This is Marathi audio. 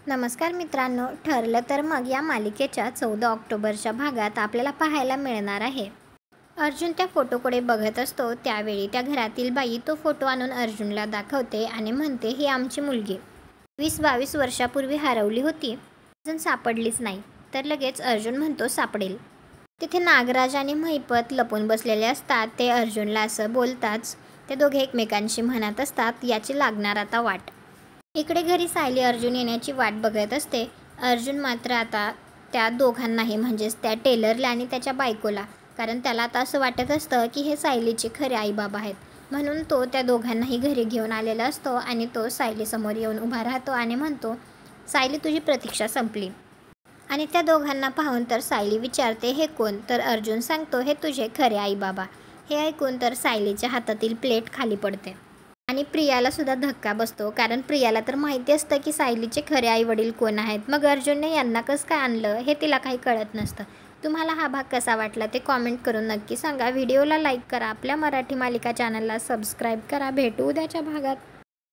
नमस्कार मित्रांनो, ठरलं तर मग या मालिकेच्या 14 ऑक्टोबरच्या भागात आपल्याला पाहायला मिळणार आहे. अर्जुन त्या फोटोकडे बघत असतो. त्यावेळी त्या घरातील बाई तो फोटो आणून अर्जुनला दाखवते आणि म्हणते, ही आमची मुलगी 20-22 वर्षापूर्वी हरवली होती, अजून सापडलीच नाही. तर लगेच अर्जुन म्हणतो सापडेल. तिथे नागराज आणि महिपत लपून बसलेले असतात. ते अर्जुनला असं बोलताच ते दोघे एकमेकांशी म्हणत असतात, याची लागणार आता वाट. इकडे घरी सायली अर्जुन येण्याची वाट बघत असते. अर्जुन मात्र आता त्या दोघांनाही, म्हणजेच त्या टेलरला आणि त्याच्या बायकोला, कारण त्याला आता असं वाटत असतं की हे सायलीचे खरे आईबाबा आहेत, म्हणून तो त्या दोघांनाही घरी घेऊन आलेला असतो आणि तो सायलीसमोर येऊन उभा राहतो आणि म्हणतो, सायली तुझी प्रतीक्षा संपली. आणि त्या दोघांना पाहून तर सायली विचारते, हे कोण? तर अर्जुन सांगतो, हे तुझे खरे आईबाबा. हे ऐकून तर सायलीच्या हातातील प्लेट खाली पडते आणि प्रियाला सुद्धा धक्का बसतो, कारण प्रियाला तर माहिती असतं की सायलीचे खरे आई वडील कोण आहेत. मग अर्जुनने यांना कसं काय आणलं हे तिला काही कळत नसतं. तुम्हाला हा भाग कसा वाटला ते कॉमेंट करून नक्की सांगा. व्हिडिओला लाईक करा, आपल्या मराठी मालिका चॅनलला सबस्क्राईब करा. भेटू उद्याच्या भागात.